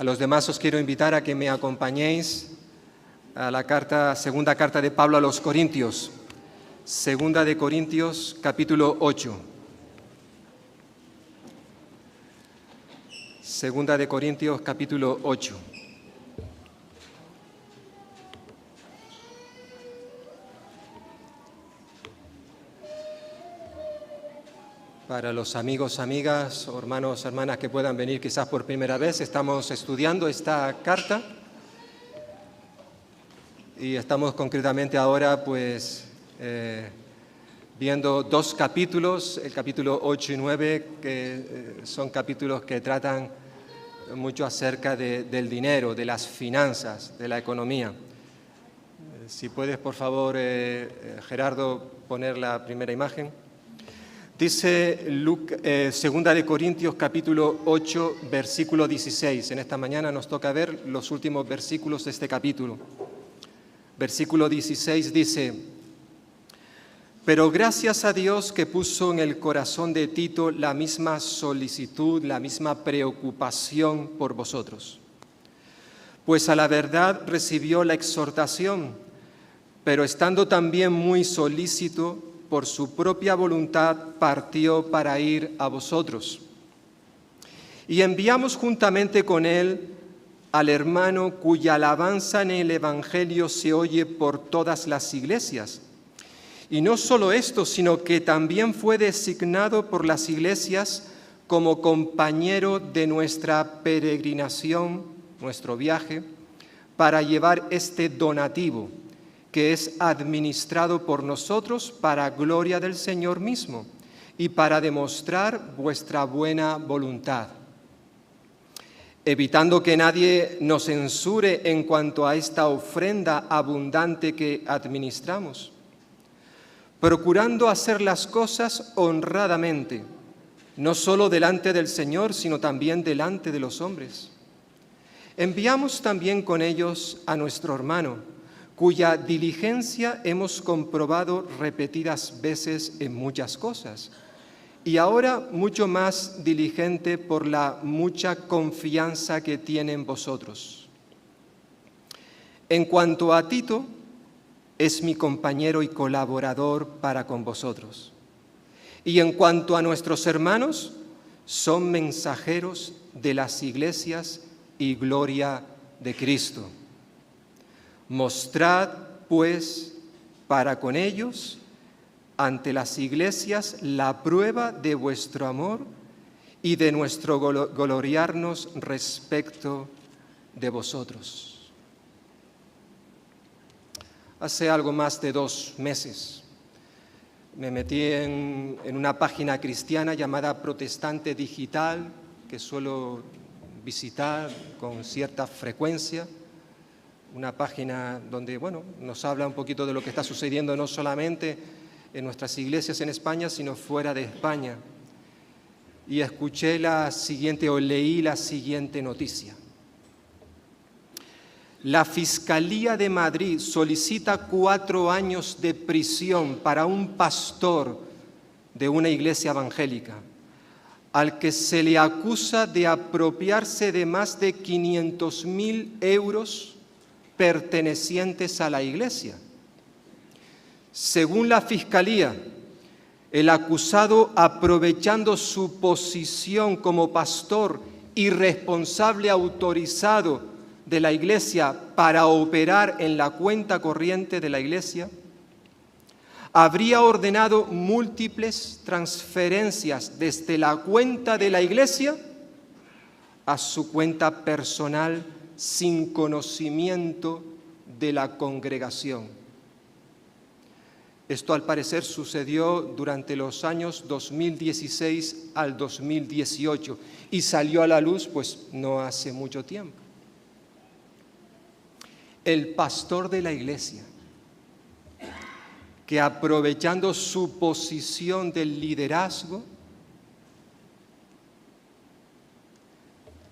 A los demás os quiero invitar a que me acompañéis a la segunda carta de Pablo a los Corintios, segunda de Corintios, capítulo 8. Segunda de Corintios, capítulo 8. Para los amigos, amigas, o hermanos, hermanas que puedan venir quizás por primera vez, estamos estudiando esta carta y estamos concretamente ahora viendo dos capítulos, el capítulo 8 y 9, que son capítulos que tratan mucho acerca del dinero, de las finanzas, de la economía. Si puedes, por favor, Gerardo, poner la primera imagen. Dice segunda de Corintios capítulo 8, versículo 16. En esta mañana nos toca ver los últimos versículos de este capítulo. Versículo 16 dice: pero gracias a Dios que puso en el corazón de Tito la misma solicitud, la misma preocupación por vosotros. Pues a la verdad recibió la exhortación, pero estando también muy solícito, por su propia voluntad partió para ir a vosotros. Y enviamos juntamente con él al hermano cuya alabanza en el Evangelio se oye por todas las iglesias. Y no solo esto, sino que también fue designado por las iglesias como compañero de nuestra peregrinación, nuestro viaje, para llevar este donativo, que es administrado por nosotros para gloria del Señor mismo y para demostrar vuestra buena voluntad, evitando que nadie nos censure en cuanto a esta ofrenda abundante que administramos, procurando hacer las cosas honradamente, no solo delante del Señor, sino también delante de los hombres. Enviamos también con ellos a nuestro hermano, cuya diligencia hemos comprobado repetidas veces en muchas cosas, y ahora mucho más diligente por la mucha confianza que tiene en vosotros. En cuanto a Tito, es mi compañero y colaborador para con vosotros. Y en cuanto a nuestros hermanos, son mensajeros de las iglesias y gloria de Cristo. Mostrad, pues, para con ellos, ante las iglesias, la prueba de vuestro amor y de nuestro gloriarnos respecto de vosotros. Hace algo más de 2 meses me metí en una página cristiana llamada Protestante Digital, que suelo visitar con cierta frecuencia. Una página donde, nos habla un poquito de lo que está sucediendo no solamente en nuestras iglesias en España, sino fuera de España. Y leí la siguiente noticia. La Fiscalía de Madrid solicita 4 años de prisión para un pastor de una iglesia evangélica, al que se le acusa de apropiarse de más de 500.000 euros pertenecientes a la iglesia. Según la Fiscalía, el acusado, aprovechando su posición como pastor y responsable autorizado de la iglesia para operar en la cuenta corriente de la iglesia, habría ordenado múltiples transferencias desde la cuenta de la iglesia a su cuenta personal sin conocimiento de la congregación. Esto al parecer sucedió durante los años 2016 al 2018 y salió a la luz no hace mucho tiempo. El pastor de la iglesia, que aprovechando su posición de liderazgo,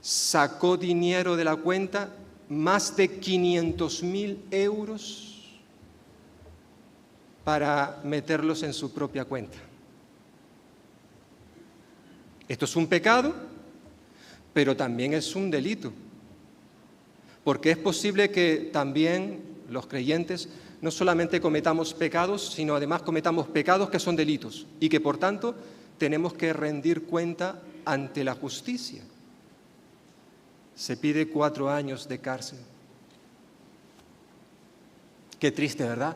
sacó dinero de la cuenta, más de 500.000 euros, para meterlos en su propia cuenta. Esto es un pecado, pero también es un delito. porque es posible que también los creyentes no solamente cometamos pecados, sino además cometamos pecados que son delitos y que por tanto tenemos que rendir cuenta ante la justicia. Se pide 4 años de cárcel. Qué triste, ¿verdad?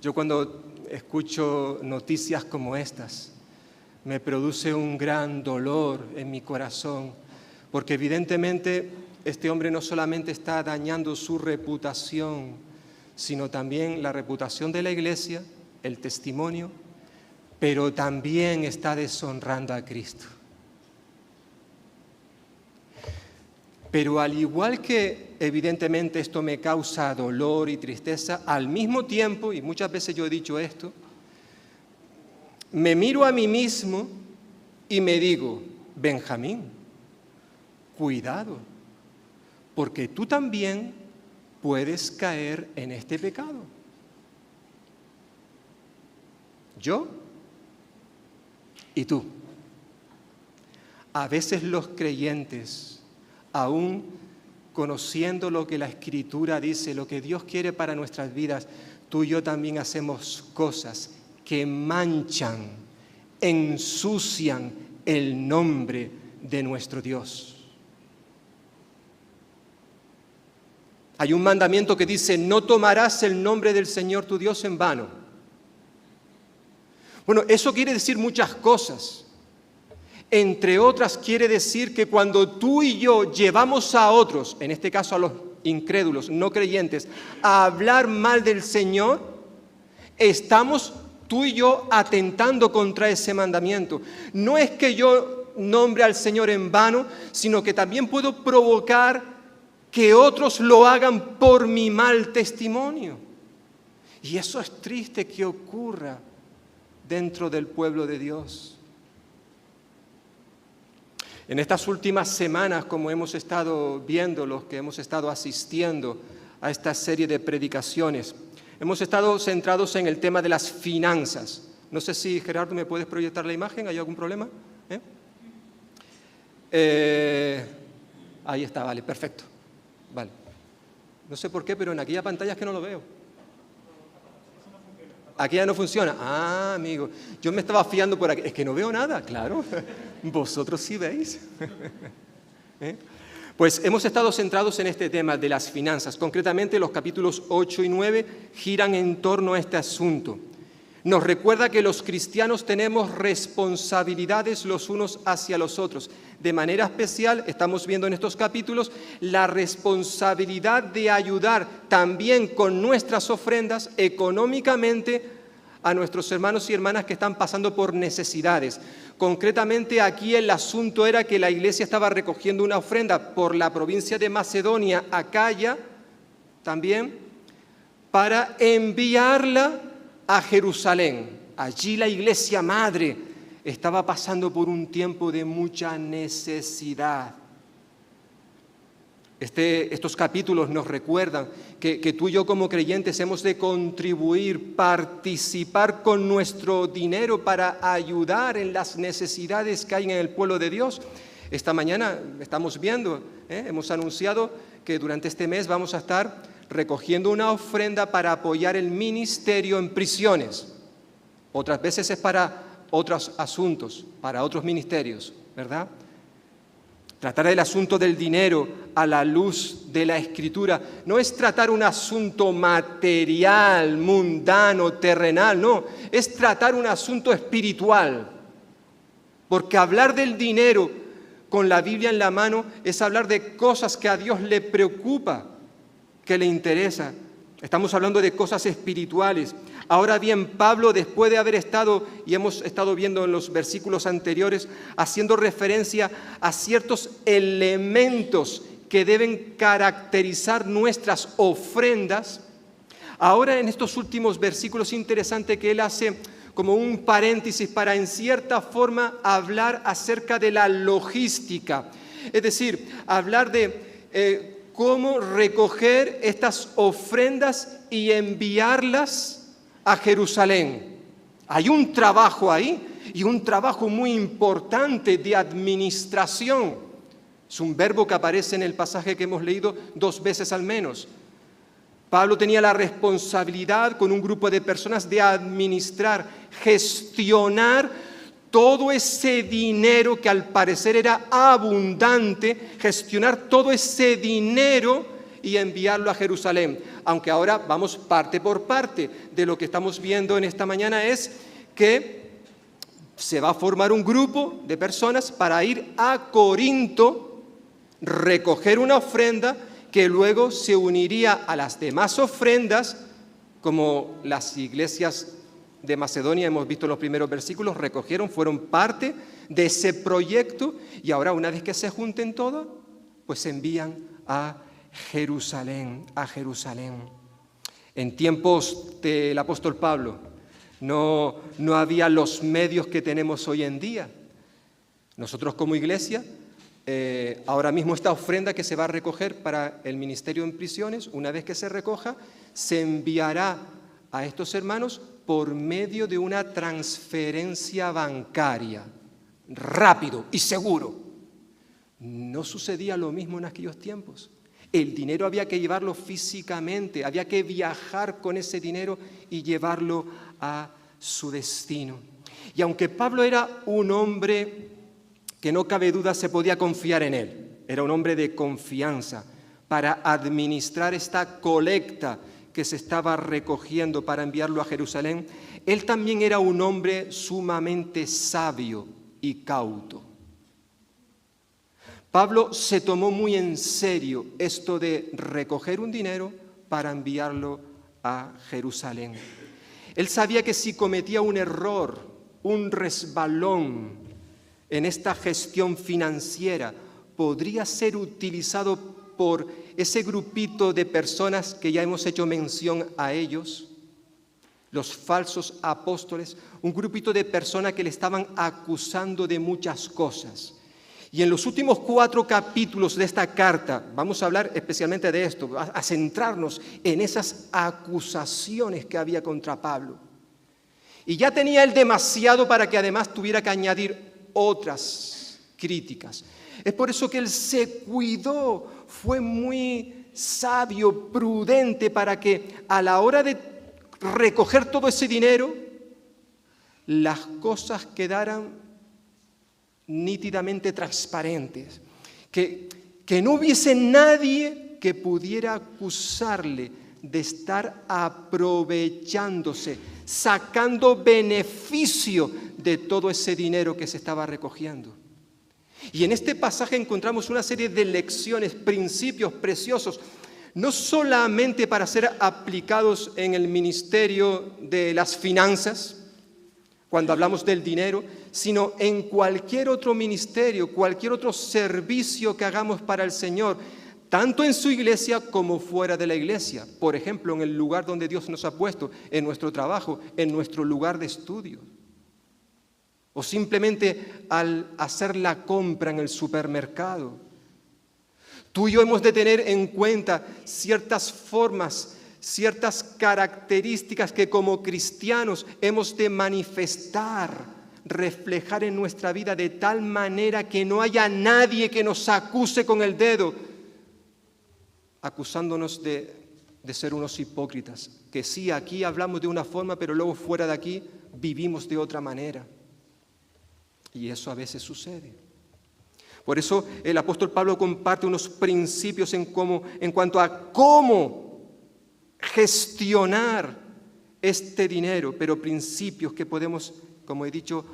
Yo cuando escucho noticias como estas, me produce un gran dolor en mi corazón, porque evidentemente este hombre no solamente está dañando su reputación, sino también la reputación de la iglesia, el testimonio, pero también está deshonrando a Cristo. Pero al igual que evidentemente esto me causa dolor y tristeza, al mismo tiempo, y muchas veces yo he dicho esto, me miro a mí mismo y me digo, Benjamín, cuidado, porque tú también puedes caer en este pecado. Yo y tú. A veces los creyentes, aún conociendo lo que la Escritura dice, lo que Dios quiere para nuestras vidas, tú y yo también hacemos cosas que manchan, ensucian el nombre de nuestro Dios. Hay un mandamiento que dice, no tomarás el nombre del Señor tu Dios en vano. Bueno, eso quiere decir muchas cosas. Entre otras, quiere decir que cuando tú y yo llevamos a otros, en este caso a los incrédulos, no creyentes, a hablar mal del Señor, estamos tú y yo atentando contra ese mandamiento. No es que yo nombre al Señor en vano, sino que también puedo provocar que otros lo hagan por mi mal testimonio. Y eso es triste que ocurra dentro del pueblo de Dios. En estas últimas semanas, como hemos estado viendo, los que hemos estado asistiendo a esta serie de predicaciones, hemos estado centrados en el tema de las finanzas. No sé si, Gerardo, ¿me puedes proyectar la imagen? ¿Hay algún problema? Ahí está, vale, perfecto. Vale. No sé por qué, pero en aquella pantalla es que no lo veo. Aquí ya no funciona. Ah, amigo, yo me estaba fiando por aquí. Es que no veo nada, claro. Vosotros sí veis. Pues hemos estado centrados en este tema de las finanzas. Concretamente, los capítulos 8 y 9 giran en torno a este asunto. Nos recuerda que los cristianos tenemos responsabilidades los unos hacia los otros. De manera especial, estamos viendo en estos capítulos la responsabilidad de ayudar también con nuestras ofrendas económicamente a nuestros hermanos y hermanas que están pasando por necesidades. Concretamente, aquí el asunto era que la iglesia estaba recogiendo una ofrenda por la provincia de Macedonia, Acaya, también, para enviarla a Jerusalén. Allí la iglesia madre estaba pasando por un tiempo de mucha necesidad. Estos capítulos nos recuerdan que tú y yo como creyentes hemos de contribuir, participar con nuestro dinero para ayudar en las necesidades que hay en el pueblo de Dios. Esta mañana estamos viendo, hemos anunciado que durante este mes vamos a estar recogiendo una ofrenda para apoyar el ministerio en prisiones. Otras veces es para otros asuntos, para otros ministerios, ¿verdad? Tratar el asunto del dinero a la luz de la Escritura no es tratar un asunto material, mundano, terrenal, no, es tratar un asunto espiritual. Porque hablar del dinero con la Biblia en la mano es hablar de cosas que a Dios le preocupa, que le interesa. Estamos hablando de cosas espirituales. Ahora bien, Pablo, después de haber estado, y hemos estado viendo en los versículos anteriores, haciendo referencia a ciertos elementos que deben caracterizar nuestras ofrendas, ahora en estos últimos versículos es interesante que él hace como un paréntesis para en cierta forma hablar acerca de la logística. Es decir, hablar de cómo recoger estas ofrendas y enviarlas a Jerusalén. Hay un trabajo ahí y un trabajo muy importante de administración. Es un verbo que aparece en el pasaje que hemos leído 2 veces al menos. Pablo tenía la responsabilidad con un grupo de personas de administrar, gestionar todo ese dinero que al parecer era abundante, gestionar todo ese dinero y enviarlo a Jerusalén. Aunque ahora vamos parte por parte. De lo que estamos viendo en esta mañana es que se va a formar un grupo de personas para ir a Corinto, recoger una ofrenda que luego se uniría a las demás ofrendas, como las iglesias de Macedonia, hemos visto en los primeros versículos, recogieron, fueron parte de ese proyecto, y ahora una vez que se junten todos, pues se envían a Jerusalén, a Jerusalén. En tiempos del apóstol Pablo no había los medios que tenemos hoy en día. Nosotros como iglesia, ahora mismo esta ofrenda que se va a recoger para el ministerio en prisiones, una vez que se recoja, se enviará a estos hermanos por medio de una transferencia bancaria, rápido y seguro. No sucedía lo mismo en aquellos tiempos. El dinero había que llevarlo físicamente, había que viajar con ese dinero y llevarlo a su destino. Y aunque Pablo era un hombre que no cabe duda se podía confiar en él, era un hombre de confianza para administrar esta colecta que se estaba recogiendo para enviarlo a Jerusalén, él también era un hombre sumamente sabio y cauto. Pablo se tomó muy en serio esto de recoger un dinero para enviarlo a Jerusalén. Él sabía que si cometía un error, un resbalón en esta gestión financiera, podría ser utilizado por ese grupito de personas que ya hemos hecho mención a ellos, los falsos apóstoles, un grupito de personas que le estaban acusando de muchas cosas. Y en los últimos 4 capítulos de esta carta, vamos a hablar especialmente de esto, a centrarnos en esas acusaciones que había contra Pablo. Y ya tenía él demasiado para que además tuviera que añadir otras críticas. Es por eso que él se cuidó, fue muy sabio, prudente, para que a la hora de recoger todo ese dinero, las cosas quedaran nítidamente transparentes, que no hubiese nadie que pudiera acusarle de estar aprovechándose, sacando beneficio de todo ese dinero que se estaba recogiendo. Y en este pasaje encontramos una serie de lecciones, principios preciosos, no solamente para ser aplicados en el ministerio de las finanzas, cuando hablamos del dinero, sino en cualquier otro ministerio, cualquier otro servicio que hagamos para el Señor, tanto en su iglesia como fuera de la iglesia. Por ejemplo, en el lugar donde Dios nos ha puesto, en nuestro trabajo, en nuestro lugar de estudio. O simplemente al hacer la compra en el supermercado. Tú y yo hemos de tener en cuenta ciertas formas, ciertas características que como cristianos hemos de manifestar, reflejar en nuestra vida de tal manera que no haya nadie que nos acuse con el dedo, acusándonos de ser unos hipócritas, que sí, aquí hablamos de una forma, pero luego fuera de aquí vivimos de otra manera. Y eso a veces sucede. Por eso el apóstol Pablo comparte unos principios en cuanto a cómo gestionar este dinero, pero principios que podemos, como he dicho,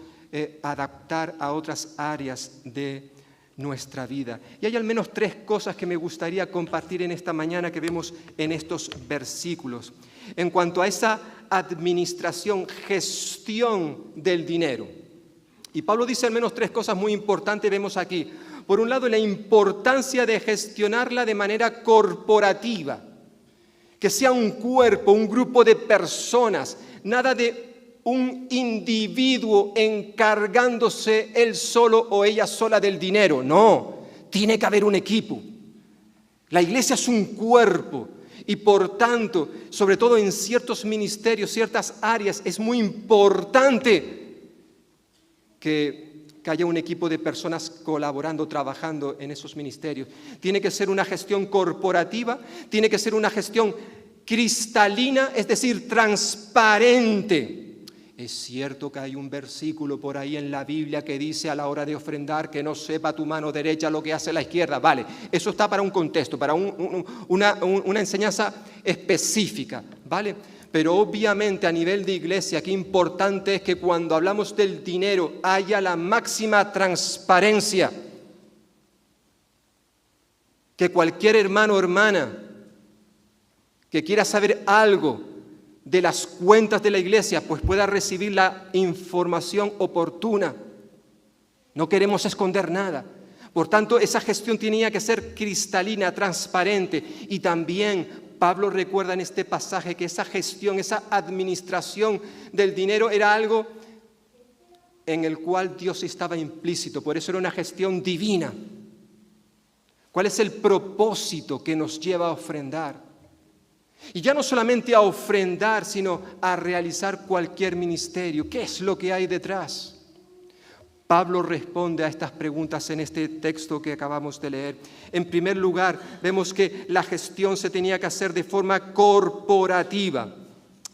adaptar a otras áreas de nuestra vida. Y hay al menos 3 cosas que me gustaría compartir en esta mañana que vemos en estos versículos. En cuanto a esa administración, gestión del dinero. Y Pablo dice al menos 3 cosas muy importantes, vemos aquí. Por un lado, la importancia de gestionarla de manera corporativa. Que sea un cuerpo, un grupo de personas, nada de un individuo encargándose él solo o ella sola del dinero. No, tiene que haber un equipo. La iglesia es un cuerpo y por tanto, sobre todo en ciertos ministerios, ciertas áreas, es muy importante que que haya un equipo de personas colaborando, trabajando en esos ministerios. Tiene que ser una gestión corporativa, tiene que ser una gestión cristalina, es decir, transparente. Es cierto que hay un versículo por ahí en la Biblia que dice a la hora de ofrendar que no sepa tu mano derecha lo que hace la izquierda. Vale, eso está para un contexto, para una enseñanza específica, ¿vale? Pero obviamente a nivel de iglesia, qué importante es que cuando hablamos del dinero haya la máxima transparencia. Que cualquier hermano o hermana que quiera saber algo de las cuentas de la iglesia, pues pueda recibir la información oportuna. No queremos esconder nada. Por tanto, esa gestión tenía que ser cristalina, transparente. Y también Pablo recuerda en este pasaje que esa gestión, esa administración del dinero era algo en el cual Dios estaba implícito. Por eso era una gestión divina. ¿Cuál es el propósito que nos lleva a ofrendar? Y ya no solamente a ofrendar, sino a realizar cualquier ministerio. ¿Qué es lo que hay detrás? Pablo responde a estas preguntas en este texto que acabamos de leer. En primer lugar, vemos que la gestión se tenía que hacer de forma corporativa.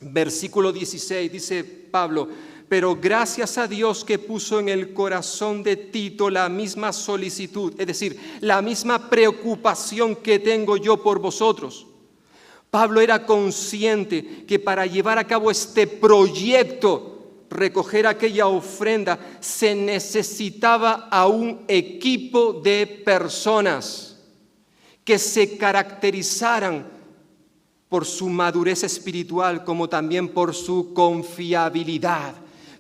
Versículo 16 dice Pablo: pero gracias a Dios que puso en el corazón de Tito la misma solicitud, es decir, la misma preocupación que tengo yo por vosotros. Pablo era consciente que para llevar a cabo este proyecto, recoger aquella ofrenda, se necesitaba a un equipo de personas que se caracterizaran por su madurez espiritual como también por su confiabilidad.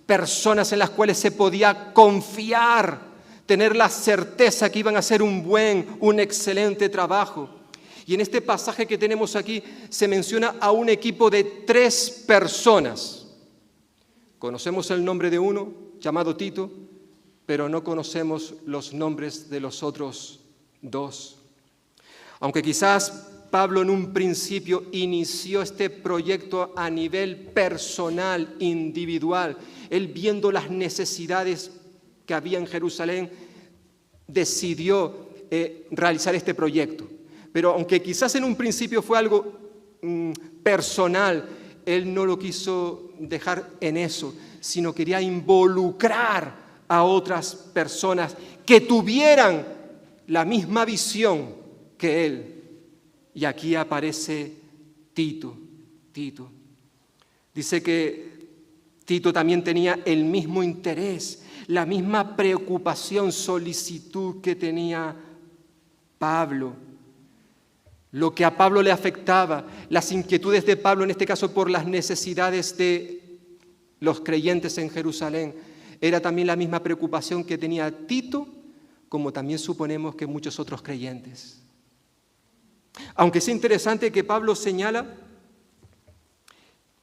Personas en las cuales se podía confiar, tener la certeza que iban a hacer un excelente trabajo. Y en este pasaje que tenemos aquí se menciona a un equipo de 3 personas. Conocemos el nombre de uno, llamado Tito, pero no conocemos los nombres de los otros 2. Aunque quizás Pablo en un principio inició este proyecto a nivel personal, individual, él viendo las necesidades que había en Jerusalén, decidió realizar este proyecto. Pero aunque quizás en un principio fue algo personal, él no lo quiso dejar en eso, sino quería involucrar a otras personas que tuvieran la misma visión que él. Y aquí aparece Tito. Dice que Tito también tenía el mismo interés, la misma preocupación, solicitud que tenía Pablo. Lo que a Pablo le afectaba, las inquietudes de Pablo, en este caso por las necesidades de los creyentes en Jerusalén, era también la misma preocupación que tenía Tito, como también suponemos que muchos otros creyentes. Aunque es interesante que Pablo señala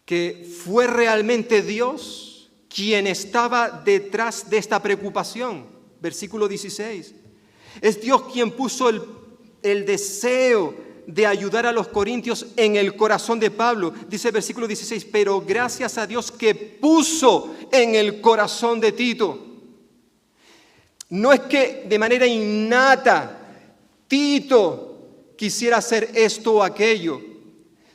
que fue realmente Dios quien estaba detrás de esta preocupación. Versículo 16. Es Dios quien puso el deseo de ayudar a los corintios en el corazón de Pablo. Dice el versículo 16, pero gracias a Dios que puso en el corazón de Tito. No es que de manera innata Tito quisiera hacer esto o aquello,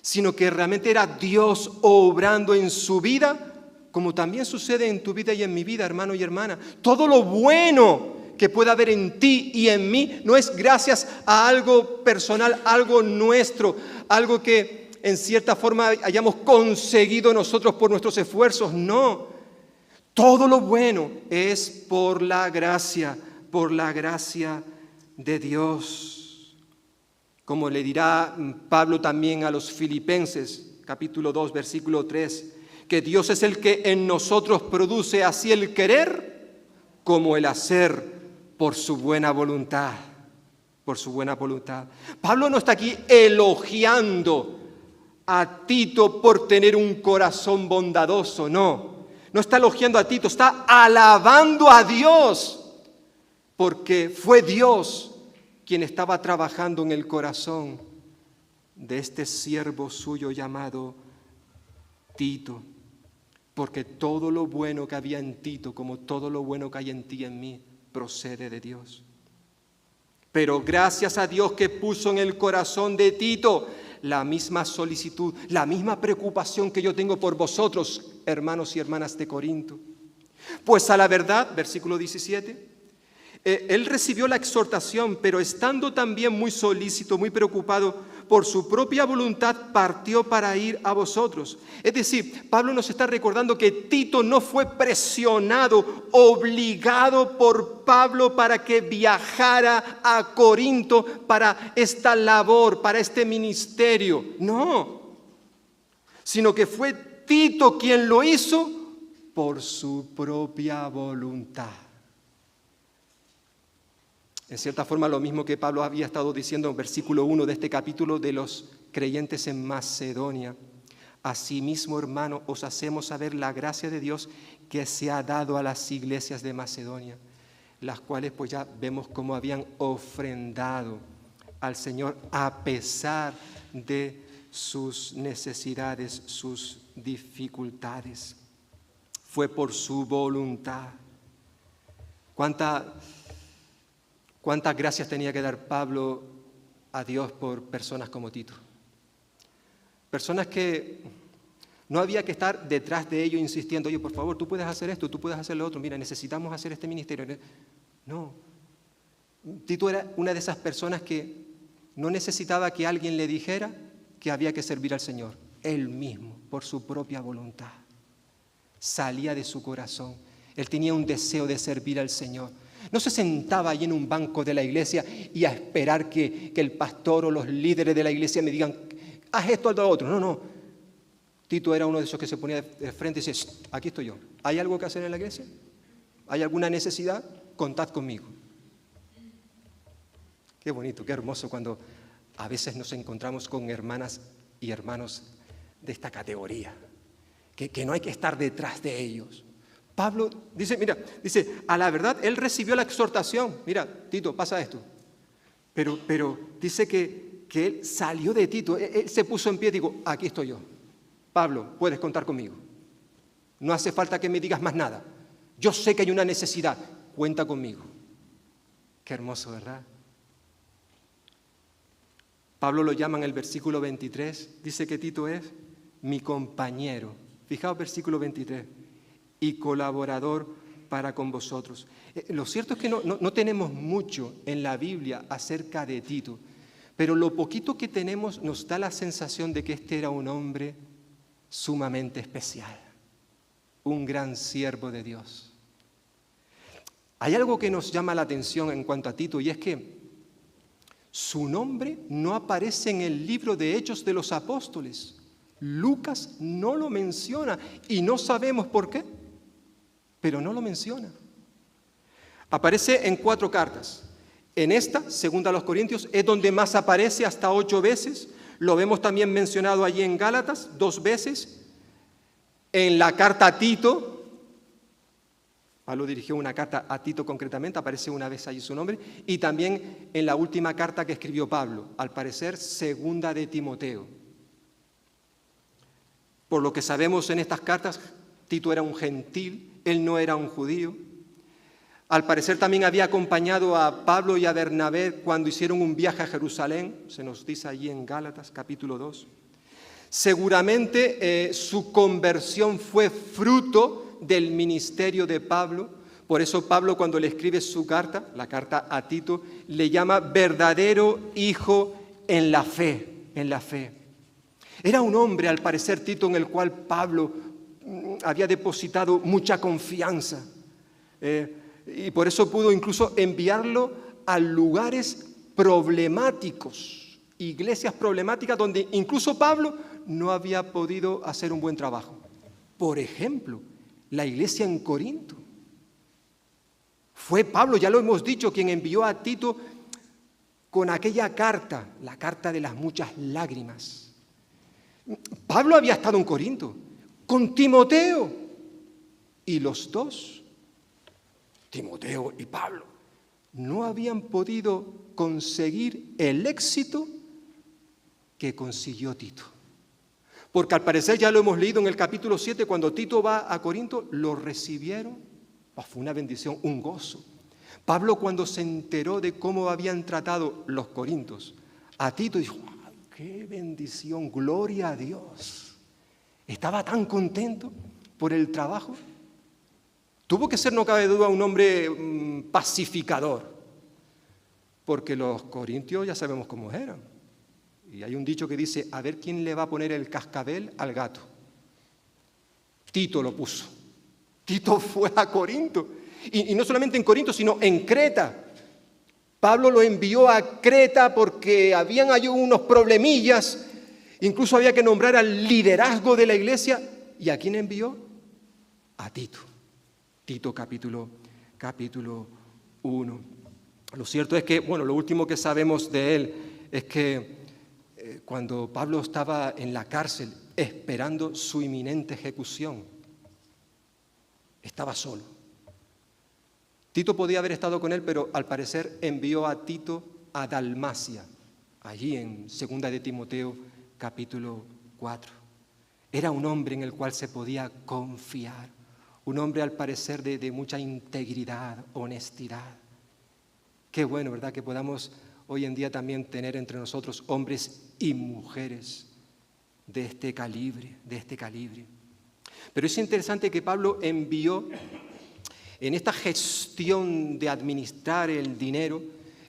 sino que realmente era Dios obrando en su vida, como también sucede en tu vida y en mi vida, hermano y hermana. Todo lo bueno que pueda haber en ti y en mí no es gracias a algo personal, algo nuestro, algo que en cierta forma hayamos conseguido nosotros por nuestros esfuerzos. No, todo lo bueno es por la gracia de Dios. Como le dirá Pablo también a los Filipenses, capítulo 2, versículo 3, que Dios es el que en nosotros produce así el querer como el hacer por su buena voluntad. Pablo no está aquí elogiando a Tito por tener un corazón bondadoso, no está elogiando a Tito, está alabando a Dios, porque fue Dios quien estaba trabajando en el corazón de este siervo suyo llamado Tito, porque todo lo bueno que había en Tito, como todo lo bueno que hay en ti y en mí, procede de Dios. Pero gracias a Dios que puso en el corazón de Tito la misma solicitud, la misma preocupación que yo tengo por vosotros, hermanos y hermanas de Corinto. Pues a la verdad, versículo 17, él recibió la exhortación, pero estando también muy solícito, muy preocupado, por su propia voluntad partió para ir a vosotros. Es decir, Pablo nos está recordando que Tito no fue presionado, obligado por Pablo para que viajara a Corinto para esta labor, para este ministerio. No, sino que fue Tito quien lo hizo por su propia voluntad. En cierta forma, lo mismo que Pablo había estado diciendo en versículo 1 de este capítulo de los creyentes en Macedonia. Asimismo, hermano, os hacemos saber la gracia de Dios que se ha dado a las iglesias de Macedonia, las cuales pues ya vemos cómo habían ofrendado al Señor a pesar de sus necesidades, sus dificultades. Fue por su voluntad. ¿Cuántas gracias tenía que dar Pablo a Dios por personas como Tito? Personas que no había que estar detrás de ellos insistiendo, oye, por favor, tú puedes hacer esto, tú puedes hacer lo otro, mira, necesitamos hacer este ministerio. No, Tito era una de esas personas que no necesitaba que alguien le dijera que había que servir al Señor. Él mismo, por su propia voluntad, salía de su corazón. Él tenía un deseo de servir al Señor. No se sentaba allí en un banco de la iglesia y a esperar que el pastor o los líderes de la iglesia me digan, haz esto o lo otro. No. Tito era uno de esos que se ponía de frente y decía, aquí estoy yo. ¿Hay algo que hacer en la iglesia? ¿Hay alguna necesidad? Contad conmigo. Qué bonito, qué hermoso cuando a veces nos encontramos con hermanas y hermanos de esta categoría, que no hay que estar detrás de ellos. Pablo dice, a la verdad, él recibió la exhortación. Mira, Tito, pasa esto. Pero dice que él salió de Tito, él se puso en pie y dijo, aquí estoy yo. Pablo, puedes contar conmigo. No hace falta que me digas más nada. Yo sé que hay una necesidad, cuenta conmigo. Qué hermoso, ¿verdad? Pablo lo llama en el versículo 23, dice que Tito es mi compañero. Fijaos versículo 23. Y colaborador para con vosotros. Lo cierto es que no tenemos mucho en la Biblia acerca de Tito, pero lo poquito que tenemos nos da la sensación de que este era un hombre sumamente especial, un gran siervo de Dios. Hay algo que nos llama la atención en cuanto a Tito, y es que su nombre no aparece en el libro de Hechos de los Apóstoles. Lucas no lo menciona y no sabemos por qué. Pero no lo menciona. Aparece en 4 cartas. En esta, segunda a los Corintios, es donde más aparece, hasta 8 veces. Lo vemos también mencionado allí en Gálatas, 2 veces. En la carta a Tito, Pablo dirigió una carta a Tito concretamente, aparece una vez allí su nombre. Y también en la última carta que escribió Pablo, al parecer, segunda de Timoteo. Por lo que sabemos en estas cartas, Tito era un gentil. Él no era un judío. Al parecer también había acompañado a Pablo y a Bernabé cuando hicieron un viaje a Jerusalén, se nos dice allí en Gálatas, capítulo 2. Seguramente su conversión fue fruto del ministerio de Pablo. Por eso Pablo, cuando le escribe su carta, la carta a Tito, le llama verdadero hijo en la fe, en la fe. Era un hombre, al parecer, Tito, en el cual Pablo había depositado mucha confianza y por eso pudo incluso enviarlo a lugares problemáticos, iglesias problemáticas donde incluso Pablo no había podido hacer un buen trabajo. Por ejemplo, la iglesia en Corinto. Fue Pablo, ya lo hemos dicho, quien envió a Tito con aquella carta, la carta de las muchas lágrimas. Pablo había estado en Corinto con Timoteo, y los dos, Timoteo y Pablo, no habían podido conseguir el éxito que consiguió Tito. Porque al parecer, ya lo hemos leído en el capítulo 7, cuando Tito va a Corinto, lo recibieron, fue una bendición, un gozo. Pablo, cuando se enteró de cómo habían tratado los corintios a Tito, dijo, ¡ay, qué bendición! ¡Gloria a Dios! Estaba tan contento por el trabajo. Tuvo que ser, no cabe duda, un hombre pacificador, porque los corintios ya sabemos cómo eran. Y hay un dicho que dice, a ver quién le va a poner el cascabel al gato. Tito lo puso. Tito fue a Corinto. Y no solamente en Corinto, sino en Creta. Pablo lo envió a Creta porque habían allí unos problemillas. Incluso había que nombrar al liderazgo de la iglesia. ¿Y a quién envió? A Tito. Tito capítulo 1. Lo cierto es que, bueno, lo último que sabemos de él es que cuando Pablo estaba en la cárcel esperando su inminente ejecución, estaba solo. Tito podía haber estado con él, pero al parecer envió a Tito a Dalmacia, allí en 2 de Timoteo capítulo 4. Era un hombre en el cual se podía confiar, un hombre al parecer de mucha integridad, honestidad. Qué bueno, ¿verdad?, que podamos hoy en día también tener entre nosotros hombres y mujeres de este calibre. Pero es interesante que Pablo envió, en esta gestión de administrar el dinero,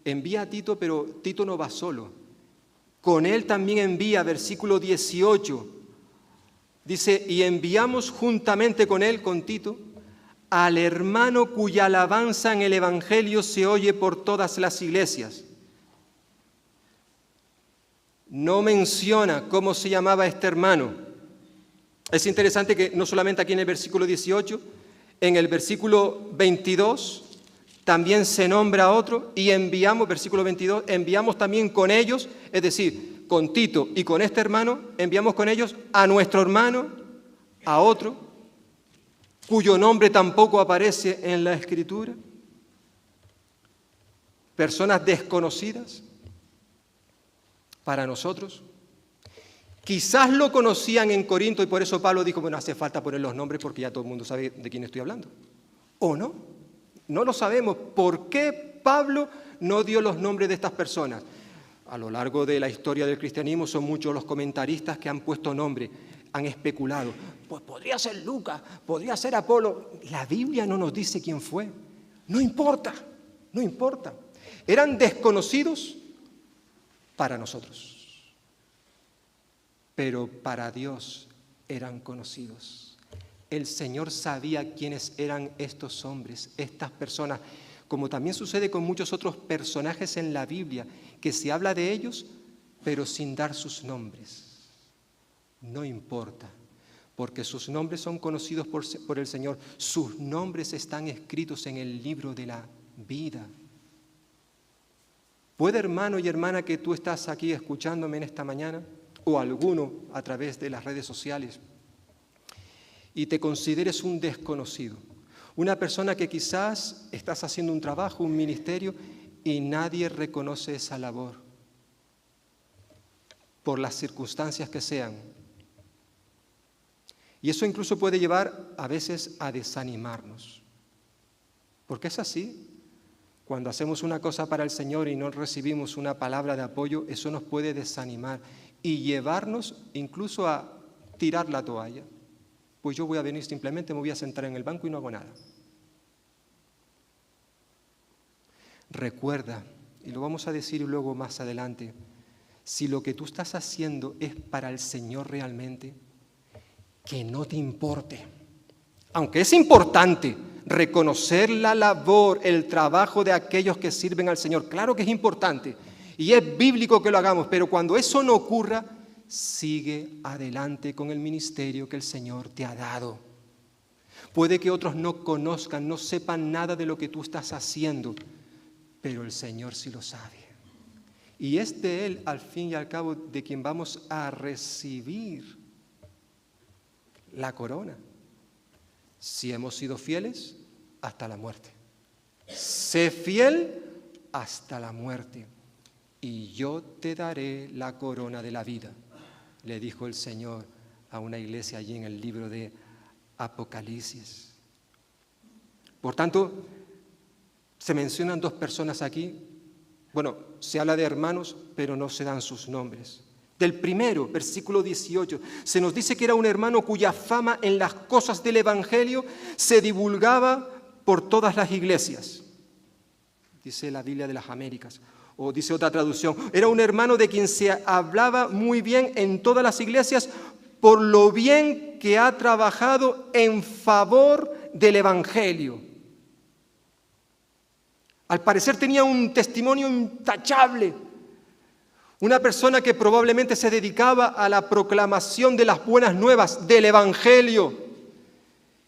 envía a Tito, pero Tito no va solo. Con él también envía, versículo 18, dice, y enviamos juntamente con él, con Tito, al hermano cuya alabanza en el Evangelio se oye por todas las iglesias. No menciona cómo se llamaba este hermano. Es interesante que no solamente aquí en el versículo 18, en el versículo 22 también se nombra a otro y enviamos, versículo 22, enviamos también con ellos, es decir, con Tito y con este hermano, enviamos con ellos a nuestro hermano, a otro, cuyo nombre tampoco aparece en la Escritura. Personas desconocidas para nosotros. Quizás lo conocían en Corinto y por eso Pablo dijo, bueno, hace falta poner los nombres porque ya todo el mundo sabe de quién estoy hablando. ¿O no? No lo sabemos. ¿Por qué Pablo no dio los nombres de estas personas? A lo largo de la historia del cristianismo son muchos los comentaristas que han puesto nombre, han especulado. Pues podría ser Lucas, podría ser Apolo. La Biblia no nos dice quién fue. No importa. Eran desconocidos para nosotros. Pero para Dios eran conocidos. El Señor sabía quiénes eran estos hombres, estas personas, como también sucede con muchos otros personajes en la Biblia, que se habla de ellos, pero sin dar sus nombres. No importa, porque sus nombres son conocidos por el Señor, sus nombres están escritos en el libro de la vida. Puede, hermano y hermana, que tú estás aquí escuchándome en esta mañana, o alguno a través de las redes sociales, y te consideres un desconocido, una persona que quizás estás haciendo un trabajo, un ministerio, y nadie reconoce esa labor, por las circunstancias que sean. Y eso incluso puede llevar a veces a desanimarnos, porque es así. Cuando hacemos una cosa para el Señor y no recibimos una palabra de apoyo, eso nos puede desanimar y llevarnos incluso a tirar la toalla. Pues yo voy a venir simplemente, me voy a sentar en el banco y no hago nada. Recuerda, y lo vamos a decir luego más adelante, si lo que tú estás haciendo es para el Señor realmente, que no te importe. Aunque es importante reconocer la labor, el trabajo de aquellos que sirven al Señor, claro que es importante y es bíblico que lo hagamos, pero cuando eso no ocurra, sigue adelante con el ministerio que el Señor te ha dado. Puede que otros no conozcan, no sepan nada de lo que tú estás haciendo, pero el Señor sí lo sabe. Y es de Él, al fin y al cabo, de quien vamos a recibir la corona. Si hemos sido fieles hasta la muerte. Sé fiel hasta la muerte y yo te daré la corona de la vida, le dijo el Señor a una iglesia allí en el libro de Apocalipsis. Por tanto, Se mencionan 2 personas aquí. Bueno, se habla de hermanos, pero no se dan sus nombres. Del primero, versículo 18, se nos dice que era un hermano cuya fama en las cosas del Evangelio se divulgaba por todas las iglesias. Dice la Biblia de las Américas, o dice otra traducción, era un hermano de quien se hablaba muy bien en todas las iglesias por lo bien que ha trabajado en favor del Evangelio. Al parecer tenía un testimonio intachable. Una persona que probablemente se dedicaba a la proclamación de las buenas nuevas del Evangelio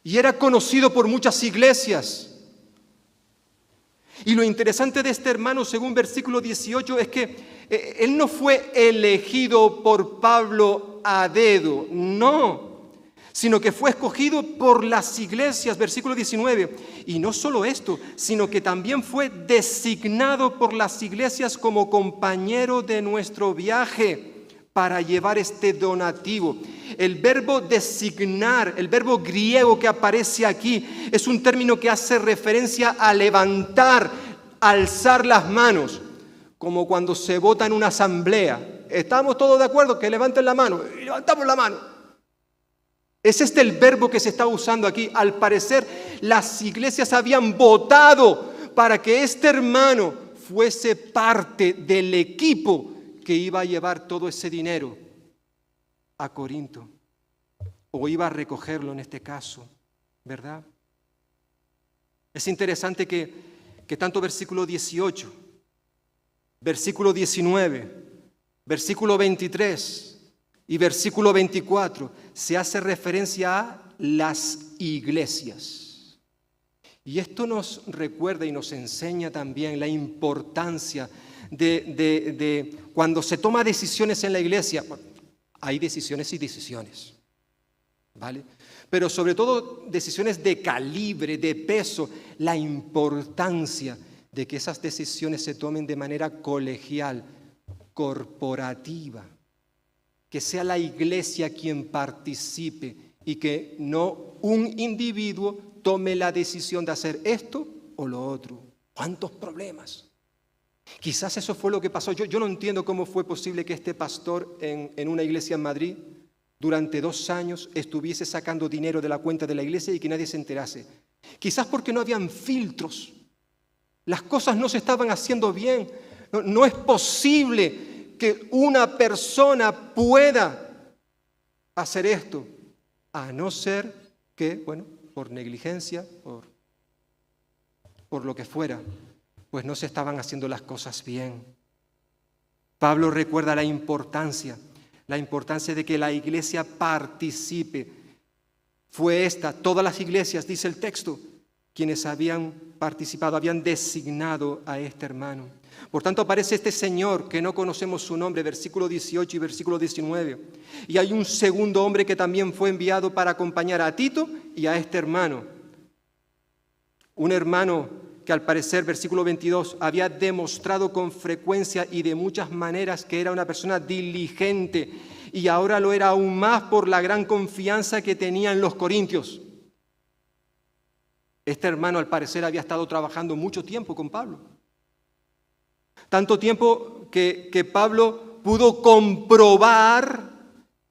y era conocido por muchas iglesias. Y lo interesante de este hermano, según versículo 18, es que él no fue elegido por Pablo a dedo, no, sino que fue escogido por las iglesias, versículo 19. Y no solo esto, sino que también fue designado por las iglesias como compañero de nuestro viaje para llevar este donativo. El verbo designar, el verbo griego que aparece aquí, es un término que hace referencia a levantar, alzar las manos, como cuando se vota en una asamblea. ¿Estamos todos de acuerdo? Que levanten la mano. Y levantamos la mano. Es este el verbo que se está usando aquí. Al parecer, las iglesias habían votado para que este hermano fuese parte del equipo que iba a llevar todo ese dinero a Corinto, o iba a recogerlo en este caso, ¿verdad? Es interesante que tanto versículo 18, versículo 19, versículo 23 y versículo 24 se hace referencia a las iglesias. Y esto nos recuerda y nos enseña también la importancia de cuando se toma decisiones en la iglesia. Bueno, hay decisiones y decisiones, ¿vale? Pero sobre todo decisiones de calibre, de peso, la importancia de que esas decisiones se tomen de manera colegial, corporativa, que sea la iglesia quien participe y que no un individuo tome la decisión de hacer esto o lo otro. ¿Cuántos problemas? Quizás eso fue lo que pasó. Yo no entiendo cómo fue posible que este pastor en una iglesia en Madrid durante 2 años estuviese sacando dinero de la cuenta de la iglesia y que nadie se enterase. Quizás porque no habían filtros. Las cosas no se estaban haciendo bien. No es posible que una persona pueda hacer esto, a no ser que, bueno, por negligencia, por lo que fuera, pues no se estaban haciendo las cosas bien. Pablo recuerda la importancia de que la iglesia participe. Fue todas las iglesias, dice el texto, quienes habían participado, habían designado a este hermano. Por tanto, aparece este señor que no conocemos su nombre, versículo 18 y versículo 19. Y hay un segundo hombre que también fue enviado para acompañar a Tito y a este hermano. Un hermano que al parecer, versículo 22, había demostrado con frecuencia y de muchas maneras que era una persona diligente, y ahora lo era aún más por la gran confianza que tenía en los corintios. Este hermano al parecer había estado trabajando mucho tiempo con Pablo. Tanto tiempo que Pablo pudo comprobar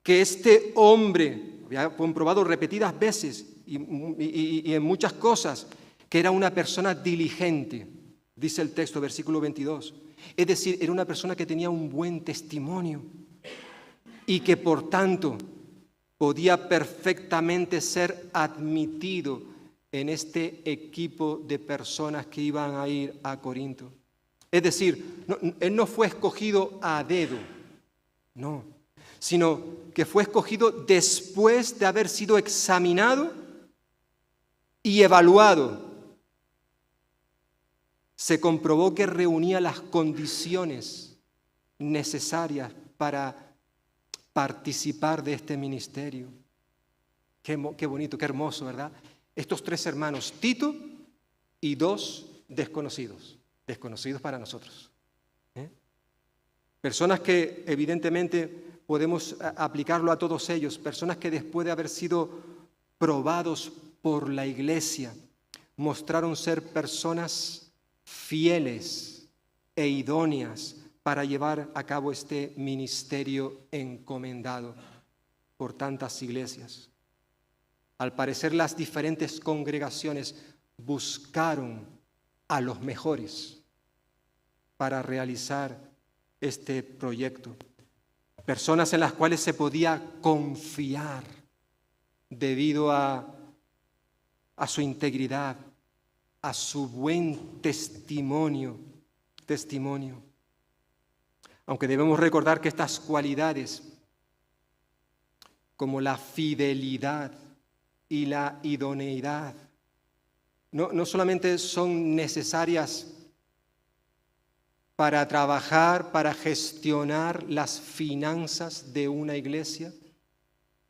que este hombre, había comprobado repetidas veces y en muchas cosas, que era una persona diligente, dice el texto, versículo 22. Es decir, era una persona que tenía un buen testimonio y que por tanto podía perfectamente ser admitido en este equipo de personas que iban a ir a Corinto. Es decir, él no fue escogido a dedo, no, sino que fue escogido después de haber sido examinado y evaluado. Se comprobó que reunía las condiciones necesarias para participar de este ministerio. Qué bonito, qué hermoso, ¿verdad? Estos 3 hermanos, Tito y 2 desconocidos para nosotros. Personas que evidentemente podemos aplicarlo a todos ellos, personas que después de haber sido probados por la iglesia, mostraron ser personas fieles e idóneas para llevar a cabo este ministerio encomendado por tantas iglesias. Al parecer, las diferentes congregaciones buscaron a los mejores para realizar este proyecto. Personas en las cuales se podía confiar debido a su integridad, a su buen testimonio. Aunque debemos recordar que estas cualidades, como la fidelidad y la idoneidad, no solamente son necesarias para trabajar, para gestionar las finanzas de una iglesia,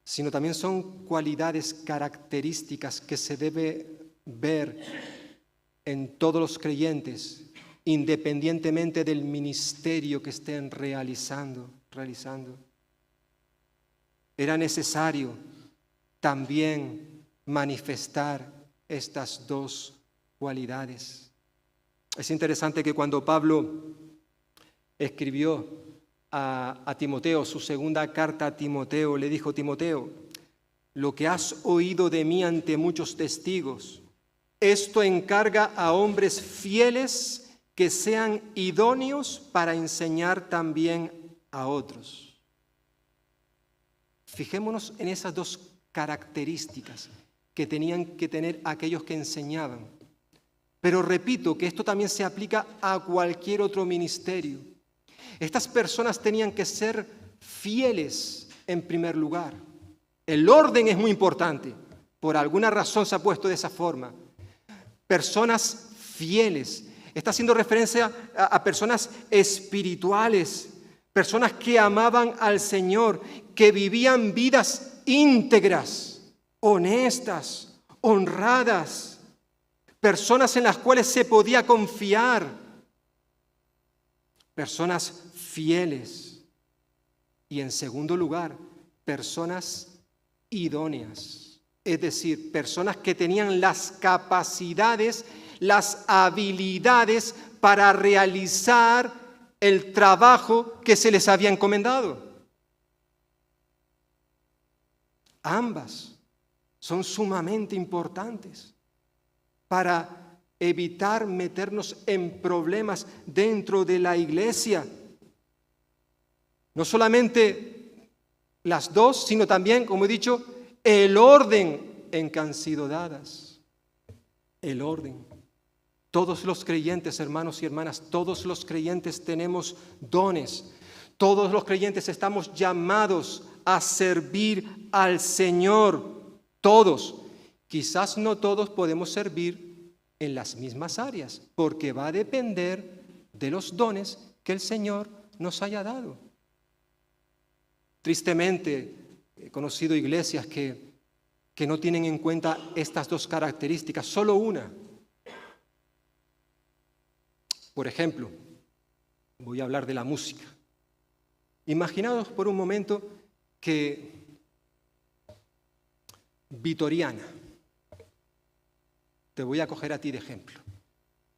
sino también son cualidades características que se debe ver en todos los creyentes, independientemente del ministerio que estén realizando. Era necesario también manifestar estas dos cualidades. Es interesante que cuando Pablo escribió a Timoteo, su segunda carta a Timoteo, le dijo: Timoteo, lo que has oído de mí ante muchos testigos, esto encarga a hombres fieles que sean idóneos para enseñar también a otros. Fijémonos en esas dos características que tenían que tener aquellos que enseñaban. Pero repito que esto también se aplica a cualquier otro ministerio. Estas personas tenían que ser fieles en primer lugar. El orden es muy importante. Por alguna razón se ha puesto de esa forma. Personas fieles. Está haciendo referencia a personas espirituales, personas que amaban al Señor, que vivían vidas íntegras, honestas, honradas, personas en las cuales se podía confiar, personas fieles y, en segundo lugar, personas idóneas, es decir, personas que tenían las capacidades, las habilidades para realizar el trabajo que se les había encomendado. Ambas son sumamente importantes para evitar meternos en problemas dentro de la iglesia. No solamente las dos, sino también, como he dicho, el orden en que han sido dadas. El orden. Todos los creyentes, hermanos y hermanas, todos los creyentes tenemos dones. Todos los creyentes estamos llamados a servir al Señor. Todos. Quizás no todos podemos servir en las mismas áreas, porque va a depender de los dones que el Señor nos haya dado. Tristemente, he conocido iglesias que no tienen en cuenta estas dos características, solo una. Por ejemplo, voy a hablar de la música. Imaginaos por un momento que Vitoriana, te voy a coger a ti de ejemplo.